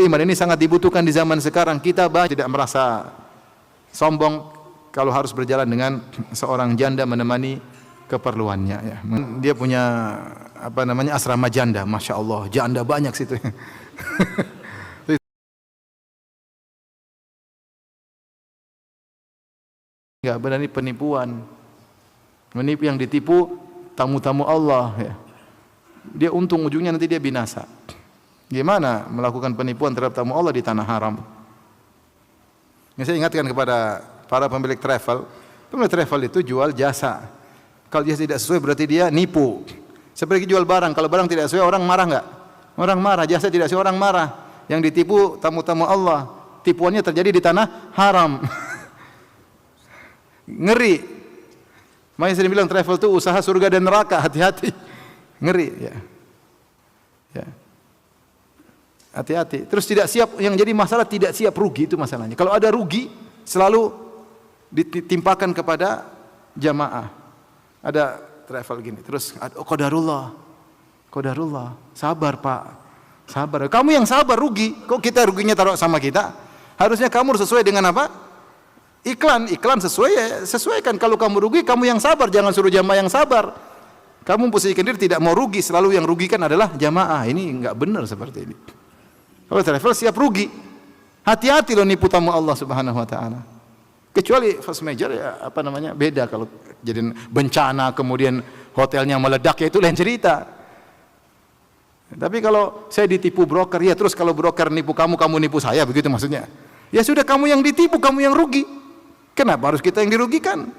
Iman ini sangat dibutuhkan di zaman sekarang. Kita tidak merasa sombong kalau harus berjalan dengan seorang janda menemani keperluannya. Ya. Dia punya asrama janda, masya Allah, janda banyak situ. Enggak benar, ini penipuan. Menipu, yang ditipu tamu-tamu Allah. Ya. Dia untung, ujungnya nanti dia binasa. Gimana melakukan penipuan terhadap tamu Allah di tanah haram? Yang saya ingatkan kepada para pemilik travel itu jual jasa. Kalau jasa tidak sesuai berarti dia nipu. Seperti jual barang, kalau barang tidak sesuai orang marah enggak? Orang marah, jasa tidak sesuai orang marah. Yang ditipu tamu-tamu Allah, tipuannya terjadi di tanah haram. Ngeri. Makanya saya bilang travel itu usaha surga dan neraka, hati-hati. Ngeri ya. Ya. Hati-hati. Terus tidak siap, yang jadi masalah tidak siap rugi, itu masalahnya. Kalau ada rugi selalu ditimpakan kepada jamaah. Ada travel gini, terus qadarullah. Qadarullah. Sabar, Pak. Sabar. Kamu yang sabar rugi. Kok kita ruginya taruh sama kita? Harusnya kamu sesuai dengan apa? Iklan sesuai ya, sesuaikan. Kalau kamu rugi, kamu yang sabar, jangan suruh jamaah yang sabar. Kamu posisikan diri tidak mau rugi, selalu yang rugikan adalah jamaah. Ini enggak benar seperti ini. Kalau travel siap rugi. Hati-hati loh nipu tamu Allah Subhanahu wa taala. Kecuali first major ya beda, kalau jadi bencana kemudian hotelnya meledak ya itu lain cerita. Tapi kalau saya ditipu broker, ya terus kalau broker nipu kamu nipu saya, begitu maksudnya. Ya sudah, kamu yang ditipu, kamu yang rugi. Kenapa harus kita yang dirugikan?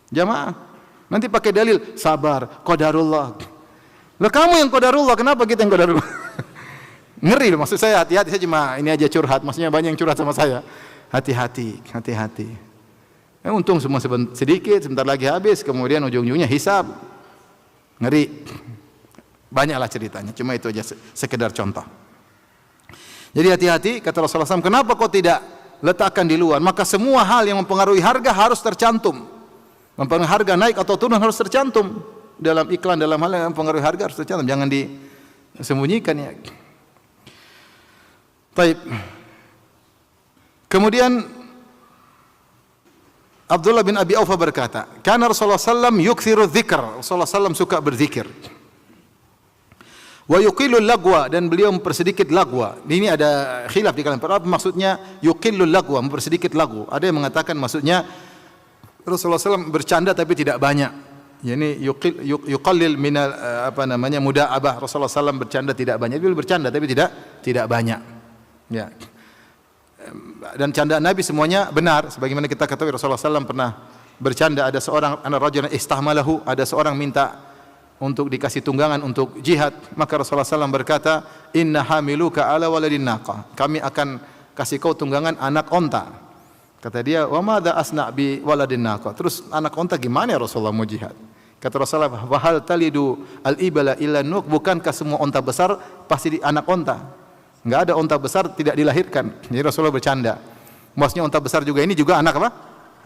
Jamaah. Nanti pakai dalil sabar, qadarullah. Lah kamu yang qadarullah, kenapa kita yang qadarullah? Ngeri loh, maksud saya hati-hati. Saya cuma ini aja curhat, maksudnya banyak yang curhat sama saya. Hati-hati. Untung semua sedikit, sebentar lagi habis, kemudian ujung-ujungnya hisab. Ngeri. Banyaklah ceritanya, cuma itu aja sekedar contoh. Jadi hati-hati, kata Rasulullah SAW, kenapa kau tidak letakkan di luar? Maka semua hal yang mempengaruhi harga harus tercantum. Mempengaruhi harga naik atau turun harus tercantum. Dalam iklan, dalam hal yang mempengaruhi harga harus tercantum. Jangan disembunyikan ya. Baik. Kemudian Abdullah bin Abi Aufa berkata, "Kana Rasulullah sallam yukthiru dzikr." Rasulullah sallam suka berzikir. Wa yuqillul lagwa, dan beliau mempersedikit lagwa. Ini ada khilaf di kalangan para, apa maksudnya yuqillul lagwa, mempersedikit lagu. Ada yang mengatakan maksudnya Rasulullah SAW bercanda tapi tidak banyak. Yani yuqallil minal muda'abah. Rasulullah SAW bercanda tidak banyak. Beliau bercanda tapi tidak banyak. Ya. Dan candaan Nabi semuanya benar, sebagaimana kita ketahui Rasulullah SAW pernah bercanda. Ada seorang rajulan istahmalahu, ada seorang minta untuk dikasih tunggangan untuk jihad, maka Rasulullah SAW berkata, inna hamiluka ala waladin naqah, kami akan kasih kau tunggangan anak onta. Kata dia, wa madza asna bi waladin naqah, terus anak onta gimana ya Rasulullah mau jihad? Kata Rasulullah, wa hal talidu al ibala illa nuq, bukankah semua onta besar pasti anak onta? Enggak ada onta besar tidak dilahirkan. Jadi Rasulullah bercanda. Maksudnya onta besar juga, ini juga anak apa?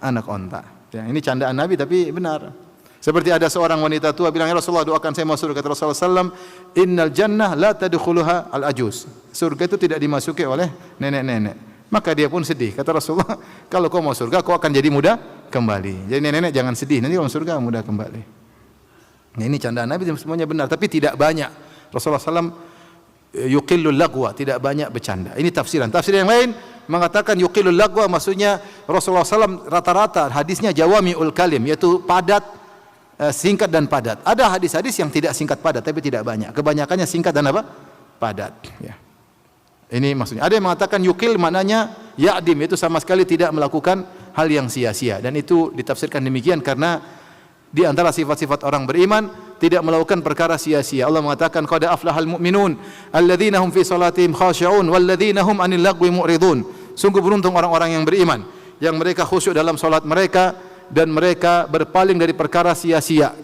Anak onta. Ya, ini candaan Nabi tapi benar. Seperti ada seorang wanita tua bilang, ya Rasulullah doakan saya masuk surga. Kata Rasulullah SAW, innal jannah la tadkhuluha al-ajuz. Surga itu tidak dimasuki oleh nenek-nenek. Maka dia pun sedih. Kata Rasulullah, kalau kau mau surga, kau akan jadi muda kembali. Jadi nenek-nenek jangan sedih, nanti kalau surga muda kembali. Nah, ini candaan Nabi semuanya benar, tapi tidak banyak. Rasulullah SAW yuqillul lagwa, tidak banyak bercanda. Ini tafsiran. Tafsir yang lain mengatakan yuqillul lagwa, maksudnya Rasulullah SAW rata-rata hadisnya jawami'ul kalim, yaitu padat, singkat dan padat. Ada hadis-hadis yang tidak singkat padat tapi tidak banyak. Kebanyakannya singkat dan apa? Padat. Ya. Ini maksudnya. Ada yang mengatakan yukil maknanya ya'dim, itu sama sekali tidak melakukan hal yang sia-sia. Dan itu ditafsirkan demikian karena di antara sifat-sifat orang beriman tidak melakukan perkara sia-sia. Allah mengatakan qad aflahal mu'minun alladzina hum fi salatihim khashi'un walladzina hum 'anil lagwi mu'ridun. Sungguh beruntung orang-orang yang beriman yang mereka khusyuk dalam salat mereka dan mereka berpaling dari perkara sia-sia.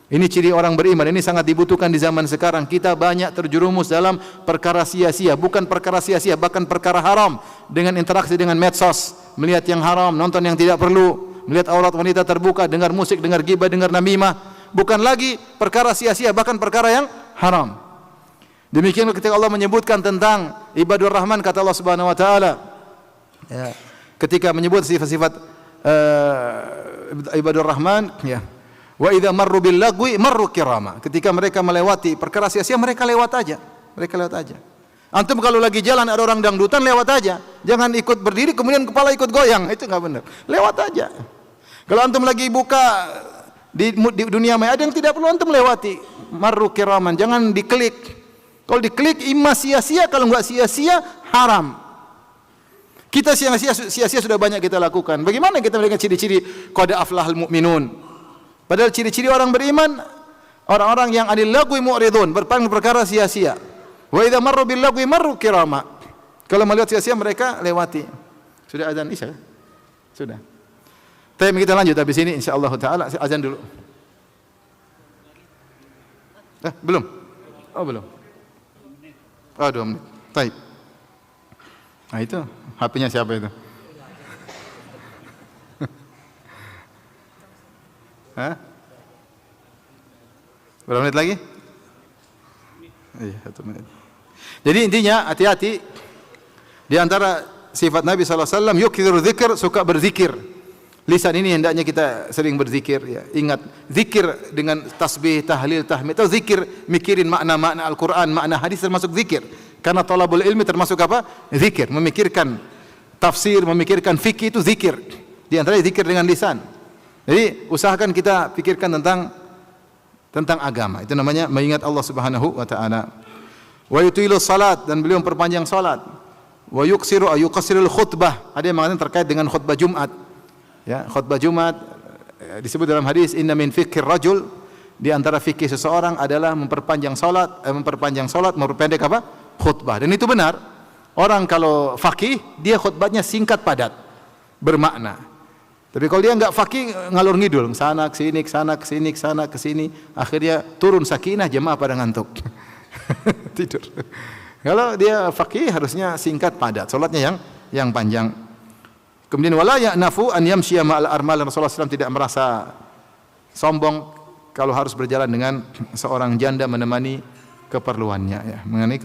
Ini ciri orang beriman. Ini sangat dibutuhkan di zaman sekarang. Kita banyak terjerumus dalam perkara sia-sia, bukan perkara sia-sia, bahkan perkara haram, dengan interaksi dengan medsos, melihat yang haram, nonton yang tidak perlu, melihat aurat wanita terbuka, dengar musik, dengar ghibah, dengar namimah. Bukan lagi perkara sia-sia, bahkan perkara yang haram. Demikian ketika Allah menyebutkan tentang ibadur rahman, kata Allah Subhanahu wa taala, ya, ketika menyebut sifat-sifat ibadur rahman, ya, wa idza marru bil lagwi marru kirama. Ketika mereka melewati perkara sia-sia, mereka lewat aja. Mereka lewat aja. Antum kalau lagi jalan ada orang dangdutan, lewat aja. Jangan ikut berdiri kemudian kepala ikut goyang, itu enggak benar. Lewat aja. Kalau antum lagi buka di dunia maya, ada yang tidak perlu antum lewati. Marru kiraman, jangan diklik. Kalau diklik imma sia-sia, kalau enggak sia-sia haram. Kita sia-sia sudah banyak kita lakukan. Bagaimana kita melihat ciri-ciri qad aflahal mu'minun? Padahal ciri-ciri orang beriman, orang-orang yang anil lagwi mu'ridun, berpaling perkara sia-sia. Wa idza marru bil lagwi marru kirama. Kalau melihat sia-sia mereka lewati. Sudah azan Isya? Sudah. Tapi kita lanjut habis ini insyaallah taala azan dulu. Belum. Oh, belum. Oh, 2 menit. Baik. Nah, itu HP-nya siapa itu? Hah? Berapa menit lagi? Iya, 1 menit. Jadi intinya hati-hati di antara sifat Nabi sallallahu alaihi wasallam, yukthiru dzikr, suka berzikir. Lisan ini hendaknya kita sering berzikir, ya. Ingat, zikir dengan tasbih, tahlil, tahmid, atau zikir mikirin makna-makna Al-Qur'an, makna hadis termasuk zikir. Karena thalabul ilmi termasuk apa? Zikir, memikirkan tafsir, memikirkan fikih itu zikir. Di antaranya zikir dengan lisan. Jadi usahakan kita pikirkan tentang agama. Itu namanya mengingat Allah Subhanahu wa taala. Wa yutilu salat, dan beliau memperpanjang salat. Wa yuqsiru ayuqsirul khutbah. Ada yang mengatakan terkait dengan khutbah Jumat. Ya, khutbah Jumat disebut dalam hadis inna min fiqhir rajul, di antara fikih seseorang adalah memperpanjang salat, memperpendek apa? Khutbah. Dan itu benar. Orang kalau faqih, dia khutbahnya singkat padat, bermakna. Tapi kalau dia enggak faqih, ngalur ngidul, sana ke sini, ke sana ke sini, ke sana ke sini, akhirnya turun sakinah, jemaah pada ngantuk. Tidur. Kalau dia faqih harusnya singkat padat, salatnya yang panjang. Kemudian wala ya'nafu an yamshiya ma'al armal, Rasulullah SAW tidak merasa sombong kalau harus berjalan dengan seorang janda menemani keperluannya, ya, mengenai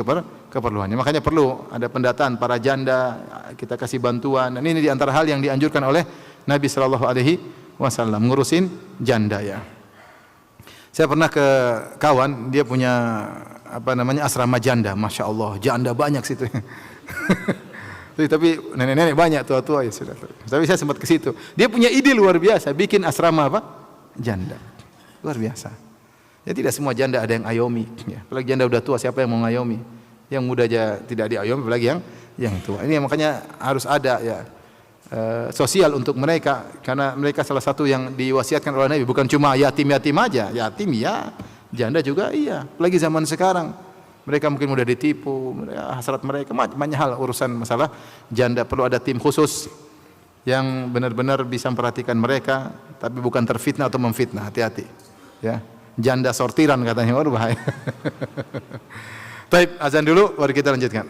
keperluannya. Makanya perlu ada pendataan para janda, kita kasih bantuan. Dan ini di antara hal yang dianjurkan oleh Nabi sallallahu alaihi wasallam, ngurusin janda, ya. Saya pernah ke kawan, dia punya asrama janda, Masya Allah, janda banyak situ. Tapi nenek-nenek banyak, tua-tua, ya sudah. Tapi saya sempat ke situ. Dia punya ide luar biasa, bikin asrama apa? Janda. Luar biasa. Ya, tidak semua janda ada yang ayomi, ya. Apalagi janda udah tua, siapa yang mau ngayomi? Yang muda aja tidak diayomi, apalagi yang tua. Ini makanya harus ada, ya, sosial untuk mereka, karena mereka salah satu yang diwasiatkan oleh Nabi, bukan cuma yatim-yatim aja, yatim ya, janda juga iya. Apalagi zaman sekarang. Mereka mungkin mudah ditipu, hasrat mereka banyak hal urusan masalah janda. Perlu ada tim khusus yang benar-benar bisa memperhatikan mereka, tapi bukan terfitnah atau memfitnah. Hati-hati, ya. Janda sortiran katanya, waduh bahaya. Baik, azan dulu, baru kita lanjutkan.